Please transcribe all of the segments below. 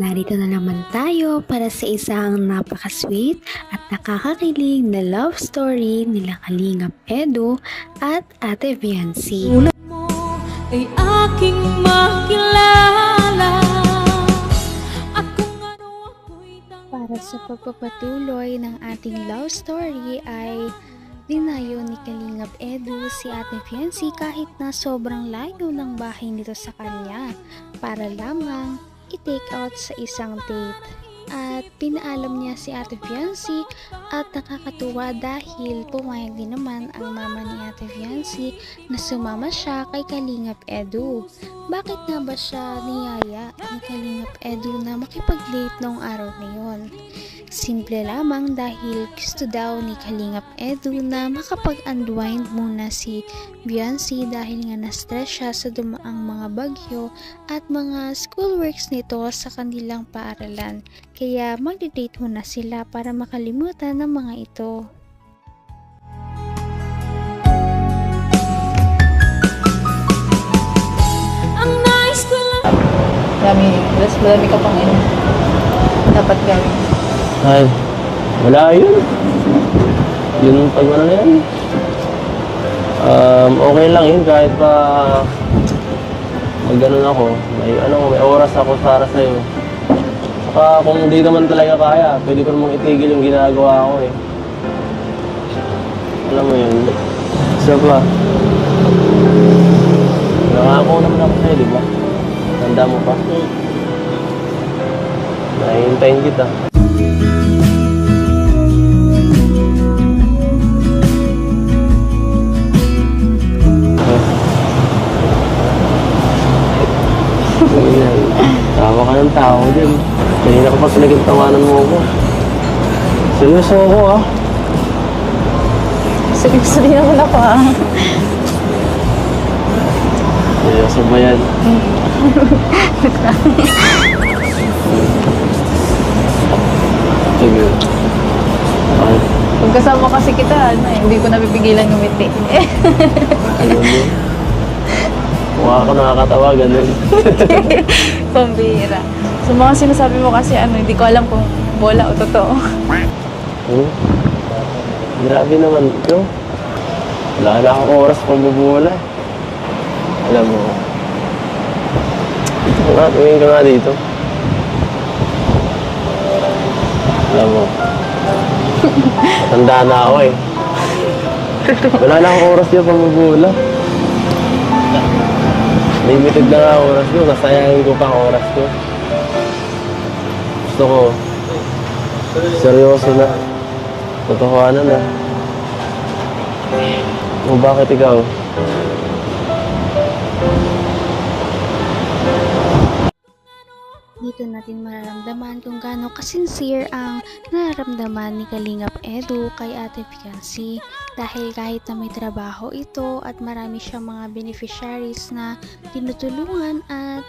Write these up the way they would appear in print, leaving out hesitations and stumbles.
narito na naman tayo para sa isang napaka-sweet at nakakakilig na love story nila Kalingap Edu at Ate Viancy. Ulat mo ay aking makilala. Para sa pagpapatuloy ng ating love story ay dinayo ni Kalingap Edu si Ate Viancy kahit na sobrang layo ng bahay nito sa kanya para lamang i-take out sa isang date. At pinaalam niya si Ate Viancy at nakakatuwa dahil pumayag din naman ang mama ni Ate Viancy na sumama siya kay Kalingap Edu. Bakit nga ba siya niyaya ni Kalingap Edu na makipag-date noong araw na yon? Simple lamang dahil gusto daw ni Kalingap Edu na makapag-unwind muna si Viancy dahil nga na-stress siya sa dumaang mga bagyo at mga schoolworks nito sa kanilang paaralan. Kaya magde-date muna sila para makalimutan ng mga ito. Ang nais ko lang. Marami ka pang dapat gawin. Ay, wala yun. Yun pag ano na yan. Okay lang yun kahit pa mag-ganon ako. May oras ako para sa'yo. Saka kung hindi naman talaga kaya, pwede ko namang itigil yung ginagawa ko eh. Alam mo yun. Isa pa. Nangako naman ako sa'yo, di ba? Tanda mo pa? Nahihintayin kita. Tawa ka ng tao din. Kanina ka pa pinagtawanan mo ako. Seryoso ako ah. Seryoso din naman ako ah. Seryoso ba yan? Sige. Okay. Pag kasama kasi kita, hindi ko napipigilan ngumiti. Ayun mo. Mukha ako nakakatawa, ganun. Pambihira. So mga sinasabi mo kasi hindi ko alam kung bola o totoo. Grabe naman ito. Wala na akong oras pang bubula. Alam mo. Ito nga, tumingin ka nga dito. Alam mo. Tanda na ako eh. Wala na akong oras dyan pang bubula. Limited na nga oras ko. Nasayangin ko pa ang oras ko. Gusto ko. Seryoso na. Totohanan na. O bakit ikaw? Dito natin mararamdaman kung gaano kasincere ang nararamdaman ni Kalingap Edu kay Ate Viancy dahil kahit na may trabaho ito at marami siyang mga beneficiaries na tinutulungan at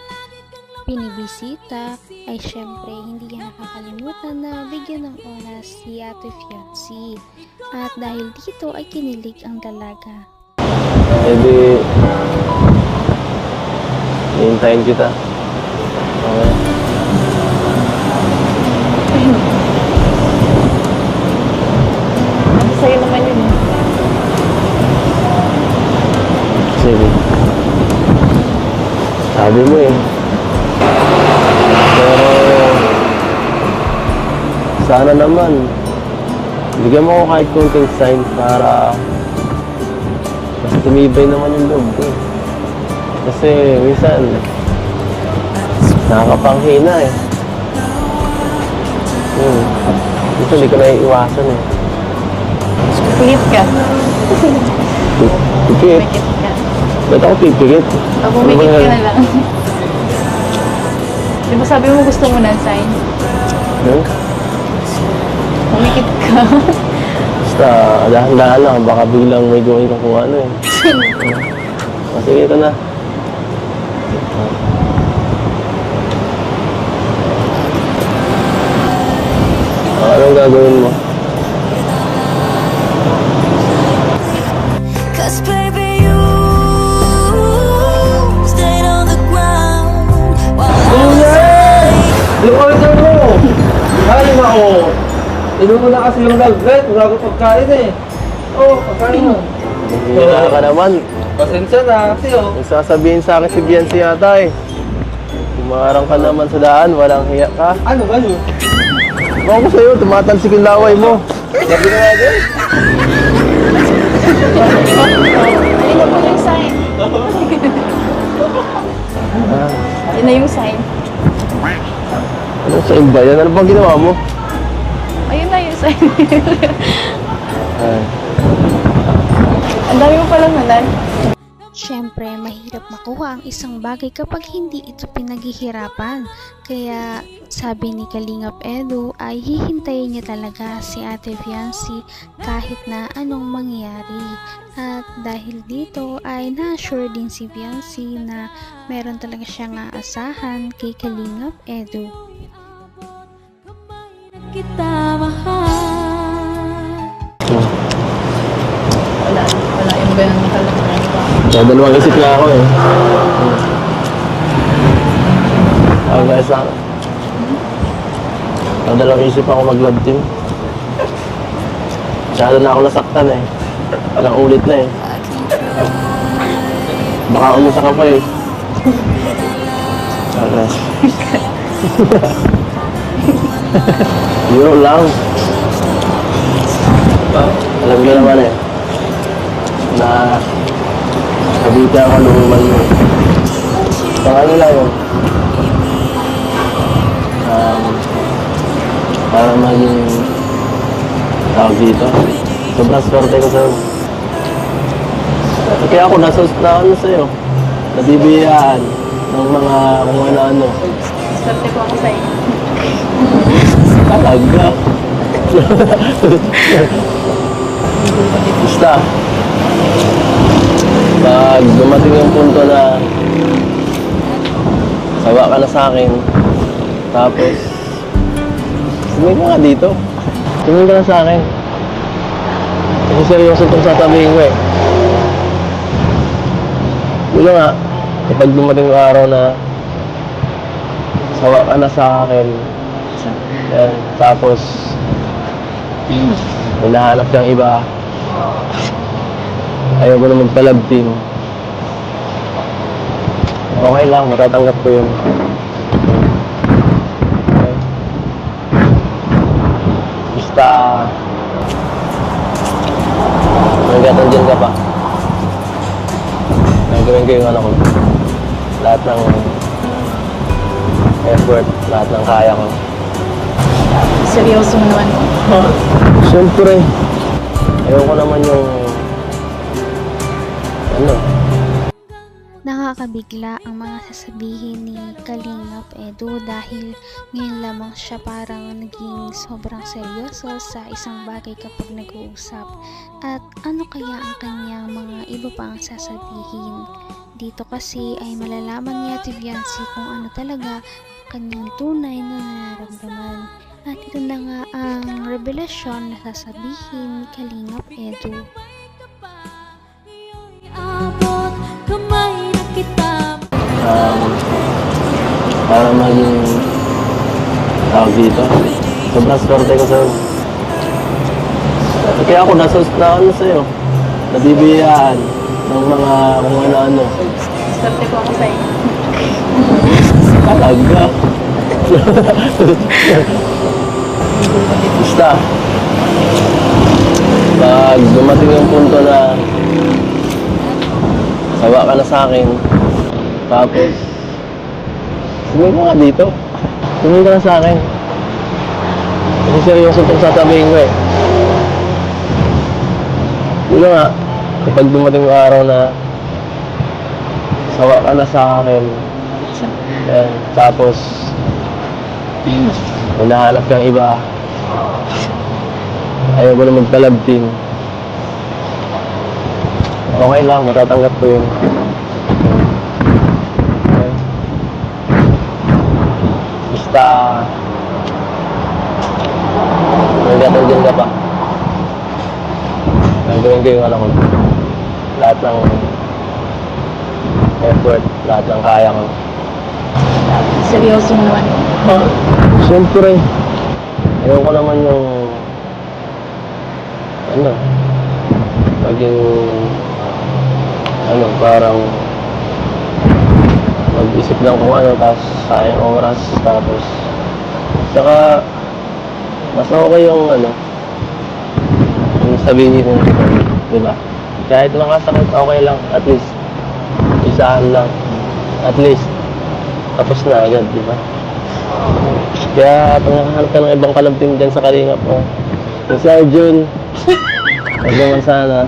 binibisita ay syempre hindi niya nakakalimutan na bigyan ng oras si Ate Viancy at dahil dito ay kinilig ang dalaga. Eh di... Hihintayin kita. Okay. Sa'yo naman yun. Sige. Sabi mo eh. Pero... Sana naman. Bigyan mo ako kahit konting sign para... Mas tumibay naman yung loob ko. Kasi minsan... Nakakapanghina eh. Minsan hindi ko na iiwasan eh. Pigit ka. Pipigit? Pigit ka. Ba't ako pipigit? O pumigit ka na lang. Di ba sabi mo gusto mo ng sign? Pumikit ka. Basta, dahan-dahan lang. Baka biglang may gawin ka kung ano eh. Sige, ito na. Anong gagawin mo? Baby, you stayed on the ground while I was Luoy Inumuna kasi yung velvet, wala ko pagkain eh. Oo, pagkain mo. Hihira ka naman. Pasensya na kasi oh. Yung sasabihin sa akin si Biancy yata eh. Tumarang ka naman sa daan, walang hiya ka. Ano ba yun? Ako sa'yo, tumatalsik yung laway mo. Sabi na nga din. Ayun na pala yung sign. Yun na yung sign. Ano sa iba yan? Ano bang ginawa mo? Ayun na yung sign. Ay. Ang dami mo palang nanan. Siyempre, mahirap makuha ang isang bagay kapag hindi ito pinaghihirapan. Kaya sabi ni Kalingap Edu ay hihintayin niya talaga si Ate Fiancy kahit na anong mangyari. At dahil dito ay na-sure din si Fiancy na meron talaga siyang aasahan kay Kalingap Edu. Kita mahal. Wala yung ganun talaga. So, dalawang isip na ako eh. Ako guys lang. Dalawang isip ako mag-love team. Masyado na ako nasaktan eh. Ilang ulit na eh. Baka umusa ka pa eh. Okay. Yun lang. Alam ko naman eh. Na kabita ako lumuman mo. Pang ano lang yun. Para maging tawag dito. Sobrang swerte ko sa... Kaya ako na ano sa'yo. Nabibiyaan ng mga kung ano-ano. Swerte po ako sa'yo. Talaga. Basta. Pag dumating yung punto na sawa ka na sa akin, tapos tumingin ka nga dito. Tumingin ka na sa akin. Kasi seryoso itong sasabihin ko eh. Yun nga, kapag dumating yung araw na sawa ka na sa akin, yan, tapos hinahanap kang iba, ayaw ko na magpa-love team. Okay lang, matatanggap ko yun. Okay. Basta hanggat andyan ka pa, nagawin ko yung ano ko. Lahat ng effort, lahat ng kaya ko. Seryoso mo naman po. Siyempre, ayaw ko naman yung ano. Nakakabigla ang mga sasabihin ni Kalingap Edu dahil ngayon lamang siya parang naging sobrang seryoso sa isang bagay kapag nag-uusap. At ano kaya ang kanyang mga iba pang sasabihin? Dito kasi ay malalaman niya si Fiancy kung ano talaga kanyang tunay na nararamdaman. At ito na nga ang revelasyon na sasabihin ni Kalingap Edu. Abot kamay na kita. Para maging tawag dito. Sobrang swerte ko sa'yo. Kaya ako na ano sa'yo. Nabibiyaan ng mga kung ano-ano. Swerte po ako sa'yo. Talaga. Basta. Pag dumating yung punto na sawa ka na sa akin, tapos tumingin ka nga dito. Tumingin ka na sa akin. Kasi seryoso itong sasabihin ko eh. Yun nga, kapag dumating yung araw na sawa ka na sa akin, yan, tapos hinahanap kang iba, ayaw ko na magpa-love team. Okay lang, matatanggap ko yun. Okay. Basta hanggat andyan ka pa, nagawin ko yung ano ko. Lahat ng effort, lahat ng kaya ko. Seryoso mo naman po. Siyempre, ayaw ko naman yung ano, maging, ano, parang mag-isip lang kung ano, tapos sayang oras, tapos, tsaka, mas okay yung, ano, yung sabihin niyo kung di ba? Kahit makasakit, okay lang, at least, isahan lang, at least, tapos na agad, di ba? Kaya, panghahanap ka ng ibang kalabting dyan sa Kalingap, oh. Yung si Arjun, huwag naman sana.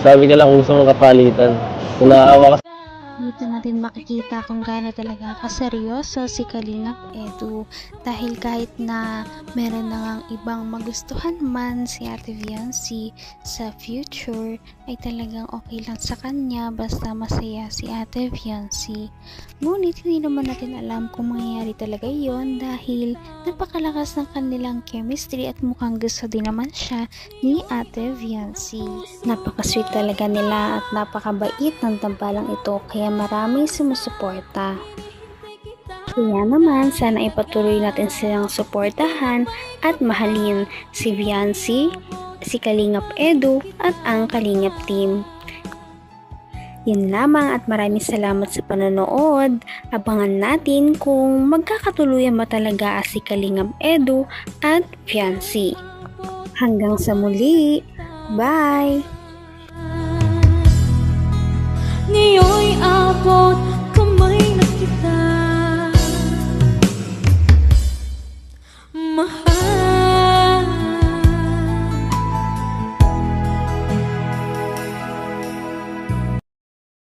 Sabi ka lang kung gusto mong kapalitan. Kung naaawa ka Dito natin makikita kung gaano talaga kaseryoso si Kalingap Edu, dahil kahit na meron na ngang ibang magustuhan man si Ate Viancy sa future, ay talagang okay lang sa kanya basta masaya si Ate Viancy. Ngunit hindi naman natin alam kung mangyayari talaga yon, dahil napakalakas ng kanilang chemistry at mukhang gusto din naman siya ni Ate Viancy. Napakasweet talaga nila at napakabait ng tambalang ito, kaya maraming sumusuporta. Kaya naman, sana ipatuloy natin silang suportahan at mahalin si Viancy, si Kalingap Edu at ang Kalingap team. Yun lamang at maraming salamat sa panonood. Abangan natin kung magkakatuluyan ba talaga si Kalingap Edu at Viancy. Hanggang sa muli. Bye! Ngayon'y abot